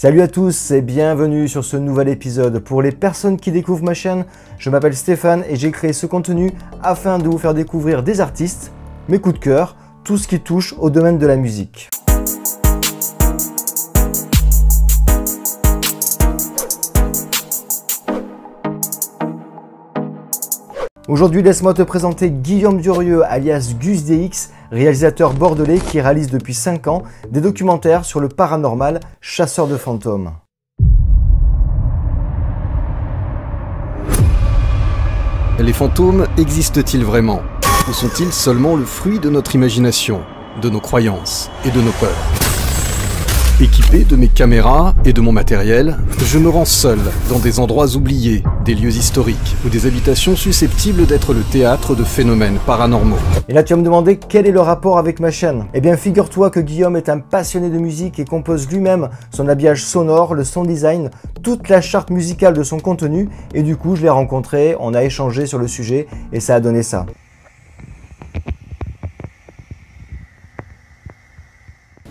Salut à tous et bienvenue sur ce nouvel épisode. Pour les personnes qui découvrent ma chaîne, je m'appelle Stéphane et j'ai créé ce contenu afin de vous faire découvrir des artistes, mes coups de cœur, tout ce qui touche au domaine de la musique. Aujourd'hui, laisse-moi te présenter Guillaume Durieux, alias Gus DX, réalisateur bordelais qui réalise depuis 5 ans des documentaires sur le paranormal, chasseur de fantômes. Les fantômes existent-ils vraiment? Ou sont-ils seulement le fruit de notre imagination, de nos croyances et de nos peurs? Équipé de mes caméras et de mon matériel, je me rends seul dans des endroits oubliés, des lieux historiques ou des habitations susceptibles d'être le théâtre de phénomènes paranormaux. Et là tu vas me demander quel est le rapport avec ma chaîne. Eh bien figure-toi que Guillaume est un passionné de musique et compose lui-même son habillage sonore, le sound design, toute la charte musicale de son contenu et du coup je l'ai rencontré, on a échangé sur le sujet et ça a donné ça.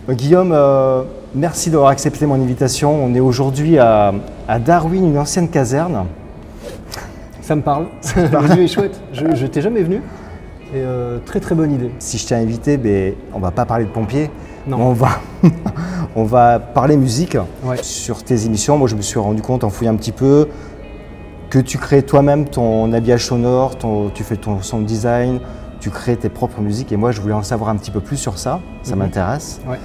Guillaume, merci d'avoir accepté mon invitation. On est aujourd'hui à Darwin, une ancienne caserne. Ça me parle. Le lieu est chouette. Je t'ai jamais venu. Et très très bonne idée. Si je t'ai invité, ben, on va pas parler de pompiers. Non. On va parler musique. Ouais. Sur tes émissions. Moi, je me suis rendu compte en fouillant un petit peu que tu crées toi-même ton habillage sonore, tu fais ton sound design, tu crées tes propres musiques. Et moi, je voulais en savoir un petit peu plus sur ça. Ça m'intéresse. Ouais.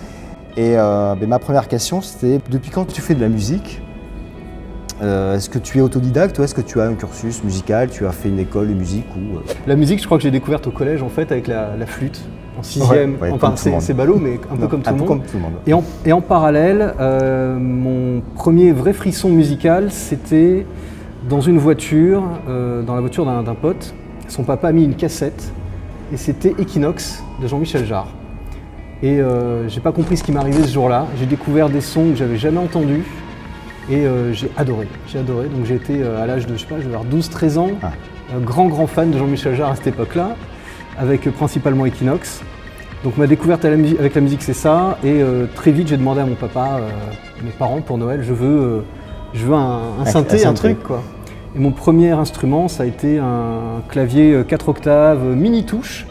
Et ben, ma première question, c'était depuis quand tu fais de la musique? Est-ce que tu es autodidacte ou est-ce que tu as un cursus musical, tu as fait une école de musique ou La musique, je crois que j'ai découverte au collège en fait avec la flûte en 6e. Ouais, enfin, c'est ballot, mais un peu comme tout le monde. Comme tout le monde. Et en parallèle, mon premier vrai frisson musical, c'était dans une voiture, dans la voiture d'un pote. Son papa a mis une cassette et c'était Equinox de Jean-Michel Jarre. Et j'ai pas compris ce qui m'arrivait ce jour-là. J'ai découvert des sons que j'avais jamais entendus et j'ai adoré. Donc j'ai été à l'âge de, je sais pas, je vais avoir 12-13 ans, grand fan de Jean-Michel Jarre à cette époque-là, avec principalement Equinox. Donc ma découverte avec la musique c'est ça. Et très vite j'ai demandé à mon papa, mes parents pour Noël, je veux un synthé, un truc quoi. Et mon premier instrument ça a été un clavier 4 octaves mini touche.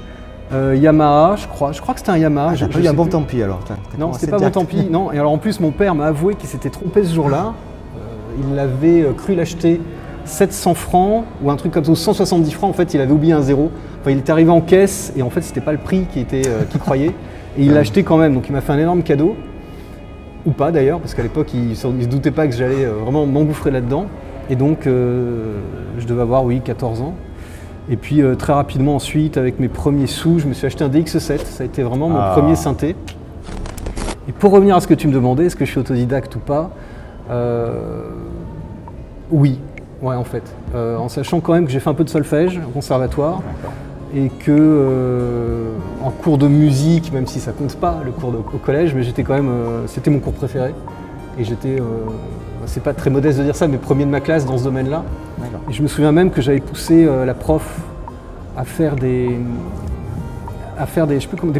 Yamaha, je crois que c'était un Yamaha. Ah, t'as pas eu un bon tant pis alors. Non, c'était pas bon tant pis. Non. Et alors en plus, mon père m'a avoué qu'il s'était trompé ce jour-là. Il avait cru l'acheter 700 francs ou un truc comme ça, ou 170 francs. En fait, il avait oublié un zéro. Enfin, il était arrivé en caisse et en fait, c'était pas le prix qu'il croyait. Et il l'a acheté quand même. Donc, il m'a fait un énorme cadeau. Ou pas d'ailleurs, parce qu'à l'époque, il se doutait pas que j'allais vraiment m'engouffrer là-dedans. Et donc, je devais avoir, 14 ans. Et puis très rapidement ensuite, avec mes premiers sous, je me suis acheté un DX7. Ça a été vraiment mon premier synthé. Et pour revenir à ce que tu me demandais, est-ce que je suis autodidacte ou pas? Oui, ouais en fait. En sachant quand même que j'ai fait un peu de solfège au conservatoire et que en cours de musique, même si ça compte pas le cours au collège, mais j'étais quand même, c'était mon cours préféré. Et j'étais, c'est pas très modeste de dire ça, mais premier de ma classe dans ce domaine-là. Et je me souviens même que j'avais poussé la prof à faire des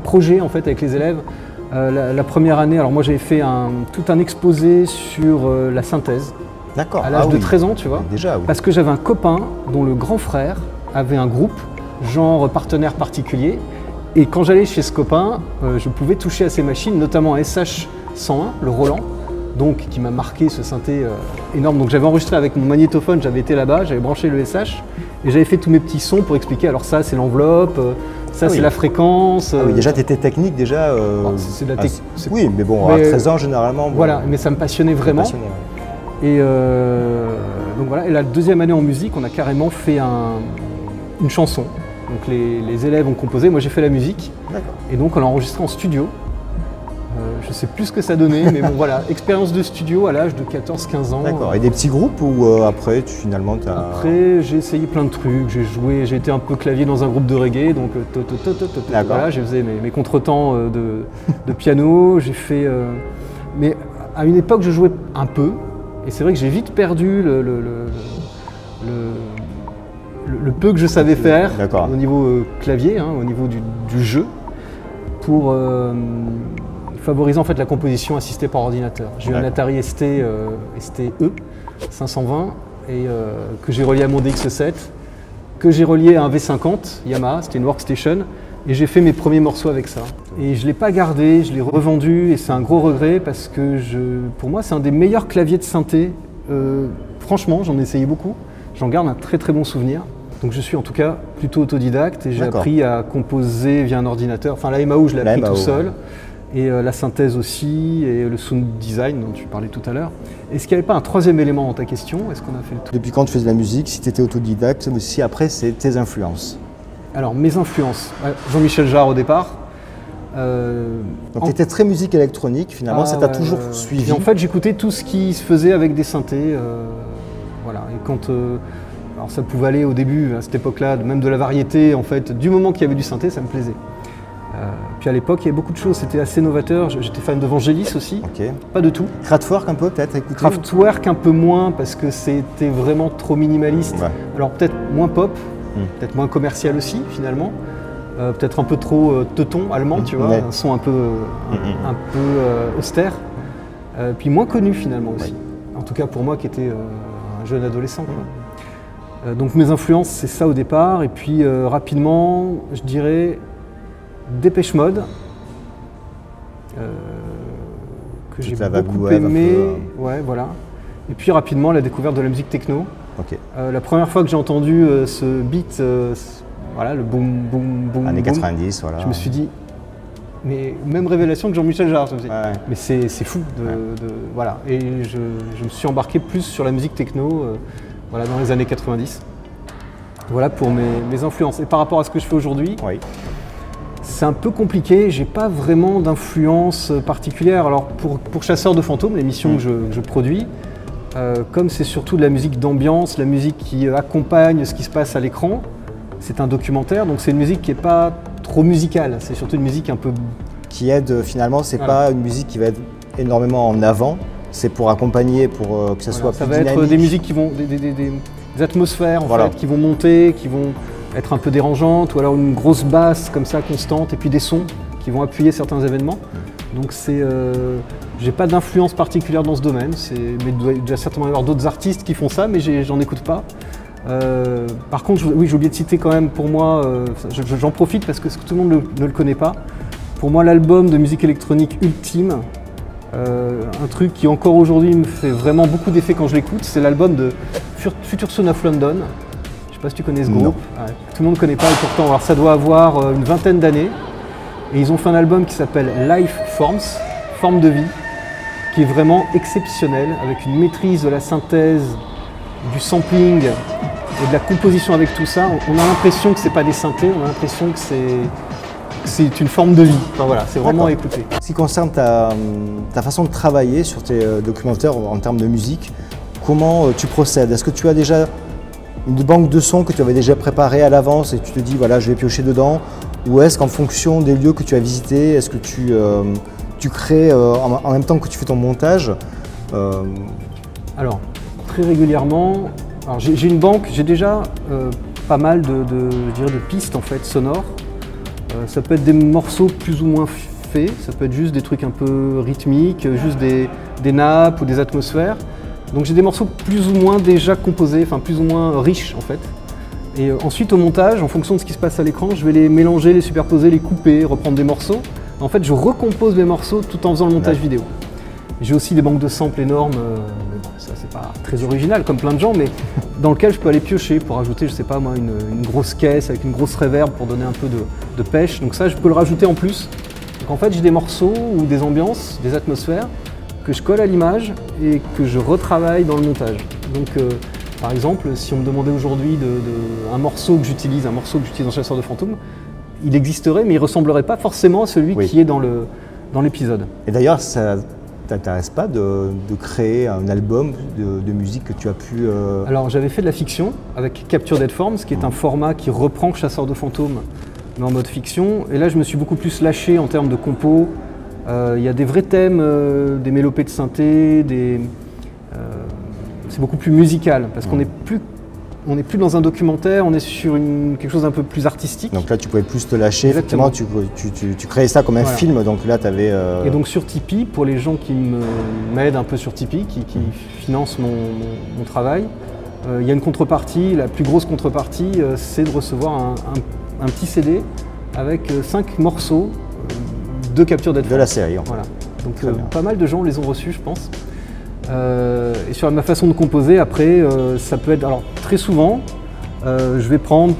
projets en fait avec les élèves. La première année, alors moi j'avais fait tout un exposé sur la synthèse. D'accord. À l'âge de 13 ans, tu vois. Déjà, oui. Parce que j'avais un copain dont le grand frère avait un groupe, genre partenaire particulier. Et quand j'allais chez ce copain, je pouvais toucher à ces machines, notamment SH101, le Roland. Donc qui m'a marqué ce synthé énorme. Donc j'avais enregistré avec mon magnétophone, j'avais été là-bas, j'avais branché le SH et j'avais fait tous mes petits sons pour expliquer. Alors ça c'est l'enveloppe, ça c'est la fréquence. Ah oui, déjà tu étais technique déjà. C'est de la technique. Oui, mais bon, à 13 ans généralement. Bon, voilà, mais ça me passionnait vraiment. Et donc voilà. Et la deuxième année en musique, on a carrément fait une chanson. Donc les élèves ont composé, moi j'ai fait la musique. Et donc on l'a enregistré en studio. Je sais plus ce que ça donnait, mais bon voilà, expérience de studio à l'âge de 14-15 ans. D'accord, et des petits groupes ou après finalement tu as... Après j'ai essayé plein de trucs, j'ai été un peu clavier dans un groupe de reggae, donc voilà, j'ai fait mes contretemps de piano, j'ai fait... mais à une époque je jouais un peu, et c'est vrai que j'ai vite perdu le peu que je savais faire au niveau clavier, au niveau du jeu, pour favorisant en fait la composition assistée par ordinateur. J'ai eu un Atari ST, ST-E 520 et que j'ai relié à mon DX7, que j'ai relié à un V50 Yamaha, c'était une workstation, et j'ai fait mes premiers morceaux avec ça. Et je ne l'ai pas gardé, je l'ai revendu et c'est un gros regret parce que pour moi c'est un des meilleurs claviers de synthé. Franchement, j'en ai essayé beaucoup, j'en garde un très très bon souvenir. Donc je suis en tout cas plutôt autodidacte et j'ai appris à composer via un ordinateur. Enfin la MAO je l'ai appris tout seul. Et la synthèse aussi, et le sound design dont tu parlais tout à l'heure. Est-ce qu'il n'y avait pas un troisième élément dans ta question? Est-ce qu'on a fait le tour? Depuis quand tu faisais de la musique, si tu étais autodidacte, mais si après c'est tes influences? Alors mes influences, Jean-Michel Jarre au départ. Donc tu étais très musique électronique, finalement ça t'a toujours suivi? Et en fait j'écoutais tout ce qui se faisait avec des synthés. Voilà. Et quand, alors ça pouvait aller au début, à cette époque-là, même de la variété, en fait, du moment qu'il y avait du synthé, ça me plaisait. Puis à l'époque, il y avait beaucoup de choses, c'était assez novateur. J'étais fan de Vangelis aussi, pas de tout. Kraftwerk un peu peut-être, écouté? Kraftwerk un peu moins parce que c'était vraiment trop minimaliste. Alors peut-être moins pop, peut-être moins commercial aussi finalement. Peut-être un peu trop teuton allemand, tu vois, un son un peu austère. Puis moins connu finalement aussi. En tout cas pour moi qui était un jeune adolescent. Donc mes influences, c'est ça au départ. Et puis rapidement, je dirais Dépêche Mode, que j'ai beaucoup aimé. Ouais, voilà. Et puis rapidement, la découverte de la musique techno. La première fois que j'ai entendu ce beat, voilà, le boum, boum, boum, années 90, voilà. Je me suis dit, mais même révélation que Jean-Michel Jarre. Mais c'est fou. Voilà. Et je me suis embarqué plus sur la musique techno voilà, dans les années 90. Voilà pour mes influences. Et par rapport à ce que je fais aujourd'hui, c'est un peu compliqué, j'ai pas vraiment d'influence particulière. Alors pour Chasseurs de fantômes, l'émission que je produis, comme c'est surtout de la musique d'ambiance, la musique qui accompagne ce qui se passe à l'écran, c'est un documentaire, donc c'est une musique qui n'est pas trop musicale, c'est surtout une musique un peu... Qui aide finalement, c'est pas une musique qui va être énormément en avant, c'est pour accompagner, pour que ça soit plus dynamique. Ça va être des musiques qui vont... des atmosphères en fait, qui vont monter, qui vont être un peu dérangeantes, ou alors une grosse basse comme ça constante, et puis des sons qui vont appuyer certains événements. Donc j'ai pas d'influence particulière dans ce domaine, mais il doit déjà certainement y avoir d'autres artistes qui font ça, mais j'en écoute pas. Par contre, oui, j'ai oublié de citer quand même pour moi, j'en profite parce que tout le monde ne le connaît pas. Pour moi, l'album de musique électronique ultime, un truc qui encore aujourd'hui me fait vraiment beaucoup d'effet quand je l'écoute, c'est l'album de Future Son of London. Je sais pas si tu connais ce groupe. Tout le monde ne connaît pas et pourtant, alors ça doit avoir une vingtaine d'années. Et ils ont fait un album qui s'appelle Life Forms, forme de vie, qui est vraiment exceptionnel, avec une maîtrise de la synthèse, du sampling et de la composition avec tout ça. On a l'impression que c'est pas des synthés, on a l'impression que c'est une forme de vie. Enfin voilà, c'est vraiment à écouter. Ce qui concerne ta façon de travailler sur tes documentaires en termes de musique, comment tu procèdes? Est-ce que tu as déjà une banque de sons que tu avais déjà préparée à l'avance et tu te dis voilà je vais piocher dedans? Ou est-ce qu'en fonction des lieux que tu as visités, est-ce que tu crées en même temps que tu fais ton montage? Alors, très régulièrement, j'ai une banque, j'ai déjà pas mal de pistes en fait sonores. Ça peut être des morceaux plus ou moins faits, ça peut être juste des trucs un peu rythmiques, juste des nappes ou des atmosphères. Donc j'ai des morceaux plus ou moins déjà composés, enfin plus ou moins riches en fait. Et ensuite au montage, en fonction de ce qui se passe à l'écran, je vais les mélanger, les superposer, les couper, reprendre des morceaux. En fait, je recompose mes morceaux tout en faisant le montage vidéo. J'ai aussi des banques de samples énormes, mais bon, ça c'est pas très original comme plein de gens, mais dans lequel je peux aller piocher pour ajouter, je sais pas moi, une grosse caisse avec une grosse reverb pour donner un peu de pêche. Donc ça, je peux le rajouter en plus. Donc en fait, j'ai des morceaux ou des ambiances, des atmosphères que je colle à l'image et que je retravaille dans le montage. Donc par exemple, si on me demandait aujourd'hui un morceau que j'utilise dans Chasseurs de fantômes, il existerait, mais il ne ressemblerait pas forcément à celui qui est dans l'épisode. Et d'ailleurs, ça t'intéresse pas de créer un album de musique que tu as pu... Alors j'avais fait de la fiction avec Capture Dead Forms, qui est un format qui reprend Chasseurs de fantômes, mais en mode fiction. Et là, je me suis beaucoup plus lâché en termes de compos. Il y a des vrais thèmes, des mélopées de synthé, c'est beaucoup plus musical, parce qu'on n'est plus on n'est plus dans un documentaire, on est sur quelque chose d'un peu plus artistique. Donc là, tu pouvais plus te lâcher. Exactement. Effectivement, tu créais ça comme un film. Donc là, tu avais. Et donc sur Tipeee, pour les gens qui m'aident un peu sur Tipeee, qui financent mon travail, il y a une contrepartie. La plus grosse contrepartie, c'est de recevoir un petit CD avec 5 morceaux de capture d'Ed Force. De la série. Voilà. Donc pas mal de gens les ont reçus, je pense. Et sur ma façon de composer, après, ça peut être... Alors très souvent, je vais prendre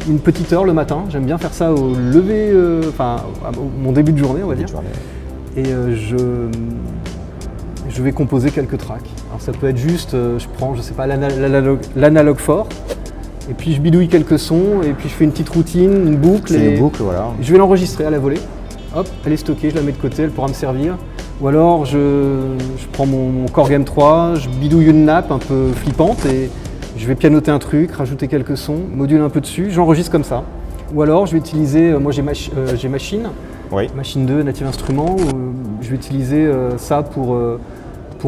une petite heure le matin. J'aime bien faire ça au lever, enfin à mon début de journée, on va dire. Et je vais composer quelques tracks. Alors ça peut être juste, je prends, je sais pas, l'analogue fort, et puis je bidouille quelques sons, et puis je fais une petite routine, une boucle. Une boucle, voilà. Je vais l'enregistrer à la volée. Hop, elle est stockée, je la mets de côté, elle pourra me servir. Ou alors je prends mon Core Game 3, je bidouille une nappe un peu flippante et je vais pianoter un truc, rajouter quelques sons, moduler un peu dessus, j'enregistre comme ça. Ou alors je vais utiliser, moi j'ai Machine, oui. Machine 2, Native Instruments, je vais utiliser ça pour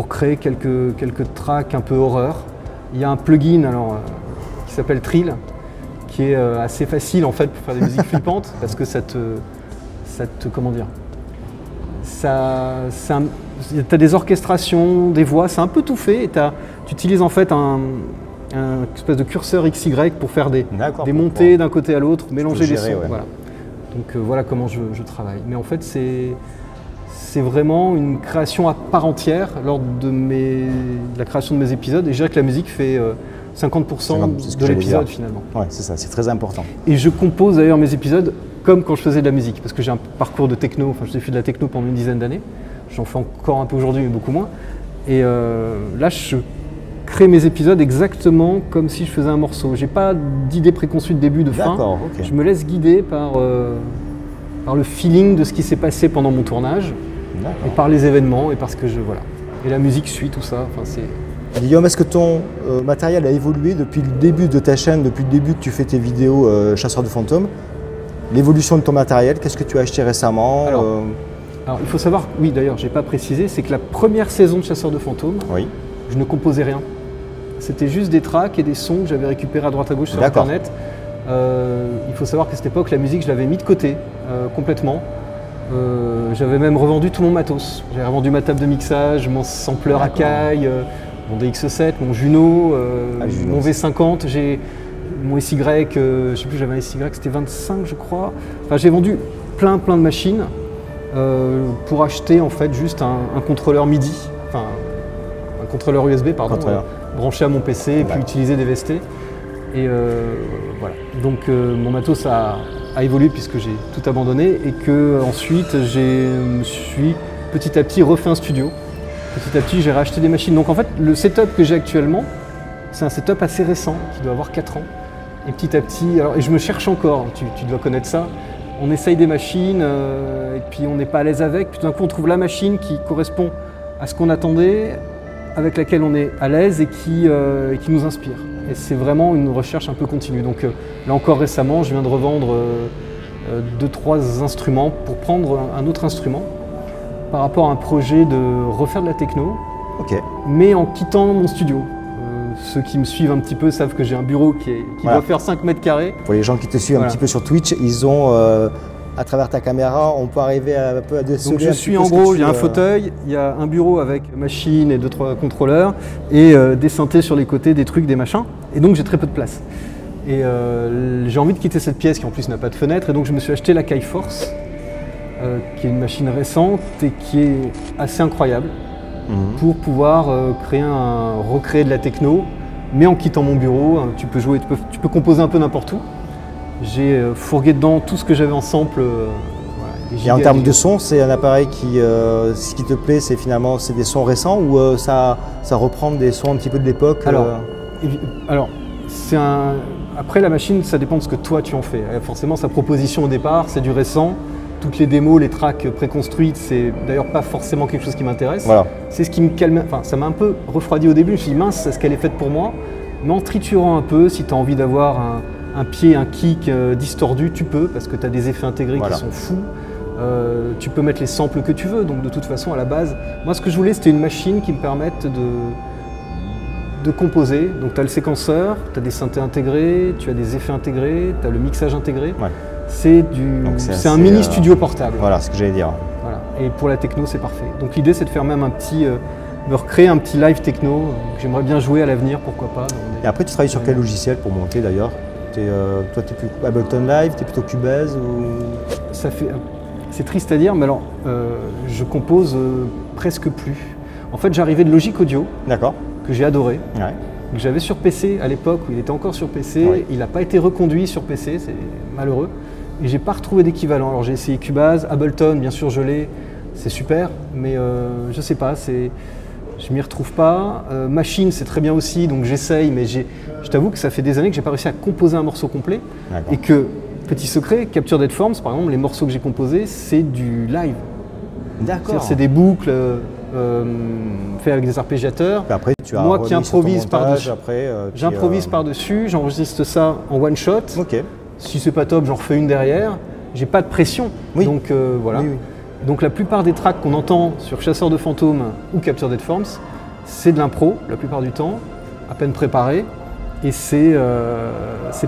créer quelques tracks un peu horreur. Il y a un plugin alors, qui s'appelle Trill, qui est assez facile en fait pour faire des musiques flippantes parce que ça te comment dire, tu as des orchestrations, des voix, c'est un peu tout fait et tu utilises en fait un espèce de curseur XY pour faire des montées d'un côté à l'autre, mélanger les sons. Ouais. Voilà. Donc voilà comment je travaille. Mais en fait c'est vraiment une création à part entière lors de la création de mes épisodes et je dirais que la musique fait 50% de l'épisode finalement. Ouais, c'est ça, c'est très important. Et je compose d'ailleurs mes épisodes comme quand je faisais de la musique, parce que j'ai un parcours de techno, enfin j'ai fait de la techno pendant une dizaine d'années, j'en fais encore un peu aujourd'hui mais beaucoup moins, et là je crée mes épisodes exactement comme si je faisais un morceau, j'ai pas d'idée préconçue de début, de fin, okay. Je me laisse guider par le feeling de ce qui s'est passé pendant mon tournage, et par les événements, et parce que voilà, et la musique suit tout ça, enfin c'est... Guillaume, est-ce que ton matériel a évolué depuis le début de ta chaîne, depuis le début que tu fais tes vidéos chasseurs de fantômes? L'évolution de ton matériel, qu'est-ce que tu as acheté récemment? Alors il faut savoir, oui d'ailleurs, j'ai pas précisé, c'est que la première saison de Chasseurs de fantômes, je ne composais rien. C'était juste des tracks et des sons que j'avais récupérés à droite à gauche sur internet. Il faut savoir qu'à cette époque, la musique, je l'avais mis de côté complètement. J'avais même revendu tout mon matos. J'avais revendu ma table de mixage, mon sampleur Akai, mon DX7, mon Juno, mon V50, mon SY, je sais plus, j'avais un SY, c'était 25 je crois. Enfin, j'ai vendu plein de machines pour acheter en fait juste un contrôleur MIDI, enfin un contrôleur USB pardon, branché à mon PC et puis utiliser des VST. Et voilà. Donc mon matos a évolué puisque j'ai tout abandonné et que ensuite me suis petit à petit refait un studio. Petit à petit j'ai racheté des machines. Donc en fait le setup que j'ai actuellement, c'est un setup assez récent qui doit avoir 4 ans. Et petit à petit, et je me cherche encore, tu dois connaître ça, on essaye des machines et puis on n'est pas à l'aise avec, puis tout d'un coup on trouve la machine qui correspond à ce qu'on attendait, avec laquelle on est à l'aise et qui nous inspire. Et c'est vraiment une recherche un peu continue. Donc là encore récemment, je viens de revendre 2-3 instruments pour prendre un autre instrument par rapport à un projet de refaire de la techno, mais en quittant mon studio. Ceux qui me suivent un petit peu savent que j'ai un bureau qui doit faire 5 mètres carrés. Pour les gens qui te suivent un petit peu sur Twitch, ils ont, à travers ta caméra, on peut arriver un peu à déceler. Donc je suis en gros, il y a un fauteuil, il y a un bureau avec machine et 2-3 contrôleurs et des synthés sur les côtés, des trucs, des machins. Et donc j'ai très peu de place. Et j'ai envie de quitter cette pièce qui en plus n'a pas de fenêtre. Et donc je me suis acheté la Kai Force, qui est une machine récente et qui est assez incroyable. Pour pouvoir recréer de la techno, mais en quittant mon bureau. Tu peux jouer, tu peux composer un peu n'importe où. J'ai fourgué dedans tout ce que j'avais en sample. Et en termes de son, c'est un appareil qui, ce qui te plaît, c'est finalement des sons récents ou ça reprend des sons un petit peu de l'époque? Alors après la machine, ça dépend de ce que toi tu en fais. Forcément, sa proposition au départ, c'est du récent. Toutes les démos, les tracks préconstruites, c'est d'ailleurs pas forcément quelque chose qui m'intéresse. C'est ce qui me calme, enfin ça m'a un peu refroidi au début, je me suis dit mince, est-ce qu'elle est faite pour moi? Mais en triturant un peu, si tu as envie d'avoir un pied, un kick distordu, tu peux, parce que tu as des effets intégrés qui sont fous. Tu peux mettre les samples que tu veux, donc de toute façon à la base, moi ce que je voulais c'était une machine qui me permette de composer. Donc tu as le séquenceur, tu as des synthés intégrés, tu as des effets intégrés, tu as le mixage intégré. Ouais. C'est un mini studio portable. Voilà ce que j'allais dire. Voilà. Et pour la techno, c'est parfait. Donc l'idée, c'est de faire même me recréer un petit live techno que j'aimerais bien jouer à l'avenir, pourquoi pas. Et après, tu travailles sur quel logiciel pour monter d'ailleurs? Toi, tu es plus Ableton Live, tu es plutôt Cubase ou... C'est triste à dire, mais alors, je compose presque plus. En fait, j'arrivais de Logic Audio, que j'ai adoré, que j'avais sur PC à l'époque où il était encore sur PC. Il n'a pas été reconduit sur PC, c'est malheureux. Et j'ai pas retrouvé d'équivalent. Alors j'ai essayé Cubase, Ableton, bien sûr je l'ai, c'est super, mais je sais pas, je m'y retrouve pas. Machine, c'est très bien aussi, donc j'essaye, mais je t'avoue que ça fait des années que j'ai pas réussi à composer un morceau complet. Et que, petit secret, Capture Dead Forms, par exemple, les morceaux que j'ai composés, c'est du live. D'accord. C'est des boucles faits avec des arpégiateurs. Après, tu as moi qui improvise par-dessus. J'improvise par-dessus, j'enregistre ça en one shot. Si c'est pas top, j'en refais une derrière. J'ai pas de pression. Donc voilà. Donc la plupart des tracks qu'on entend sur Chasseur de fantômes ou Capture Dead Forms, c'est de l'impro la plupart du temps, à peine préparé. Et c'est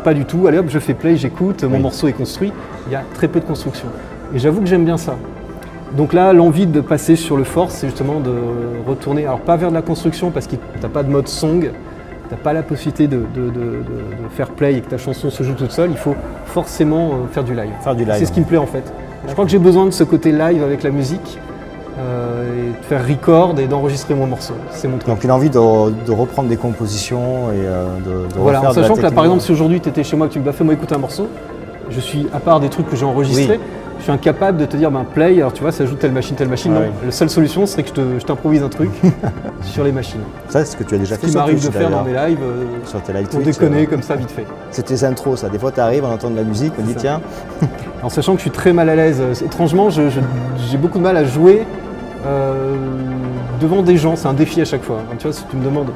pas du tout, allez hop, je fais play, j'écoute, mon morceau est construit. Il y a très peu de construction. Et j'avoue que j'aime bien ça. Donc là, l'envie de passer sur le Force, c'est justement de retourner, alors pas vers de la construction parce que t'as pas de mode song, t'as pas la possibilité de faire play et que ta chanson se joue toute seule, il faut forcément faire du live. C'est ce qui me plaît en fait. Je crois que j'ai besoin de ce côté live avec la musique, et de faire record et d'enregistrer mon morceau. C'est mon truc. Donc une envie de reprendre des compositions et de voilà, refaire en sachant de la que là, par exemple, si aujourd'hui tu étais chez moi et que tu me fais-moi écouter un morceau, je suis, à part des trucs que j'ai enregistrés, je suis incapable de te dire play, alors tu vois, ça joue telle machine, non. La seule solution serait que je t'improvise un truc sur les machines. Ça, c'est ce que tu as déjà fait sur Twitch. Twitch, m'arrive de faire dans mes lives, sur tes lives pour Twitch, déconner comme ça vite fait. C'est tes intros, ça. Des fois, tu arrives, on entend de la musique, on dit tiens. En sachant que je suis très mal à l'aise. Étrangement, j'ai beaucoup de mal à jouer devant des gens. C'est un défi à chaque fois. Tu vois, si tu me demandes,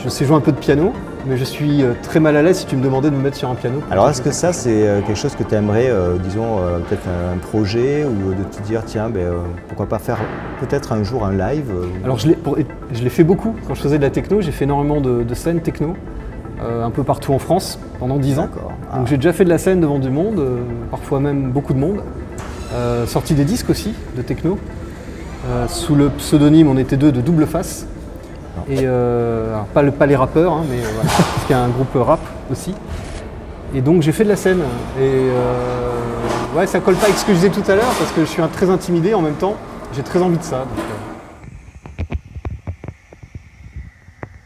je sais jouer un peu de piano, mais je suis très mal à l'aise si tu me demandais de me mettre sur un piano. Alors est-ce que ça c'est quelque chose que tu aimerais, disons, peut-être un projet ou de te dire tiens, pourquoi pas faire peut-être un jour un live Alors je l'ai fait beaucoup. Quand je faisais de la techno, j'ai fait énormément de scènes techno, un peu partout en France, pendant 10 ans. Donc j'ai déjà fait de la scène devant du monde, parfois même beaucoup de monde. Sorti des disques aussi, de techno. Sous le pseudonyme, on était deux de Double Face. Et alors pas les rappeurs, hein, mais voilà, parce qu'il y a un groupe rap aussi. Et donc j'ai fait de la scène. Et ouais, ça colle pas avec ce que je disais tout à l'heure, parce que je suis très intimidé en même temps. J'ai très envie de ça.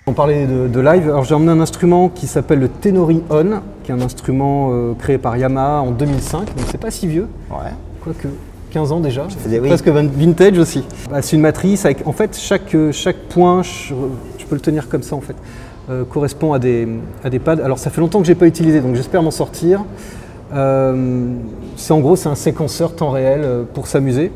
On parlait de live. Alors j'ai emmené un instrument qui s'appelle le Tenori On, qui est un instrument créé par Yamaha en 2005. Donc c'est pas si vieux. Ouais. Quoique 15 ans déjà, presque vintage aussi. C'est une matrice avec, en fait, chaque point, je peux le tenir comme ça en fait, correspond à des pads. Alors ça fait longtemps que j'ai pas utilisé, donc j'espère m'en sortir. En gros, c'est un séquenceur temps réel pour s'amuser.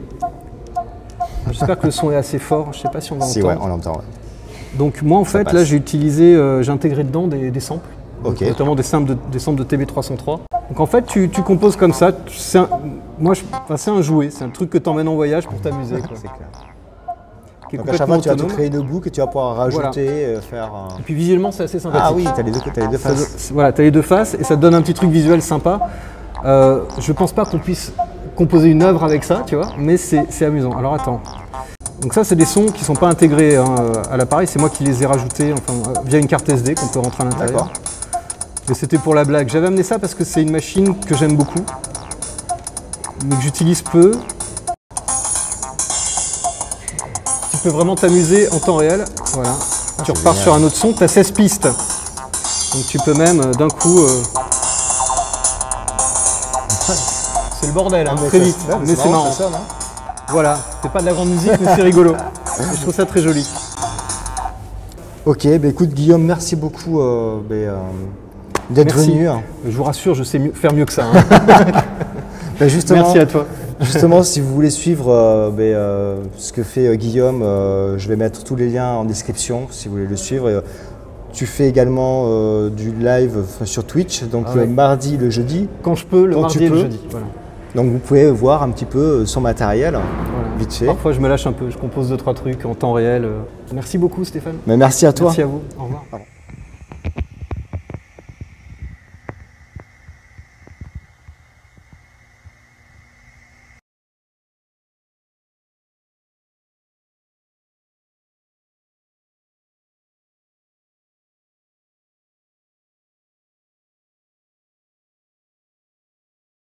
J'espère que le son est assez fort, je sais pas si on va entendre. Ouais, on l'entend. Ouais. Donc moi en fait, là j'ai utilisé, j'ai intégré dedans des samples. Notamment des samples de TB303. Donc en fait, tu composes comme ça. C'est un jouet, c'est un truc que tu emmènes en voyage pour t'amuser. C'est clair. Donc à chaque fois, tu vas te créer une boucle et tu vas pouvoir rajouter, faire... Et puis visuellement, c'est assez sympathique. Ah oui, tu as les deux faces. Voilà, tu as les deux faces et ça te donne un petit truc visuel sympa. Je pense pas qu'on puisse composer une œuvre avec ça, tu vois, mais c'est amusant. Alors attends. Donc ça, c'est des sons qui ne sont pas intégrés à l'appareil, c'est moi qui les ai rajoutés via une carte SD qu'on peut rentrer à l'intérieur. Mais c'était pour la blague. J'avais amené ça parce que c'est une machine que j'aime beaucoup, mais que j'utilise peu. Tu peux vraiment t'amuser en temps réel. Voilà. Tu repars sur un autre son, tu as 16 pistes. Donc tu peux même d'un coup... C'est le bordel, hein, très vite, mais c'est marrant. Voilà, c'est pas de la grande musique, mais c'est rigolo. Et je trouve ça très joli. Ok, écoute Guillaume, merci beaucoup d'être venu. Je vous rassure, je sais faire mieux que ça. Hein. Justement, merci à toi. Justement, si vous voulez suivre ce que fait Guillaume, je vais mettre tous les liens en description si vous voulez le suivre. Tu fais également du live sur Twitch, donc le mardi, le jeudi. Quand je peux, le mardi et le jeudi. Voilà. Donc vous pouvez voir un petit peu son matériel, vite fait. Parfois je me lâche un peu, je compose 2-3 trucs en temps réel. Merci beaucoup Stéphane. Mais merci à toi. Merci à vous, au revoir.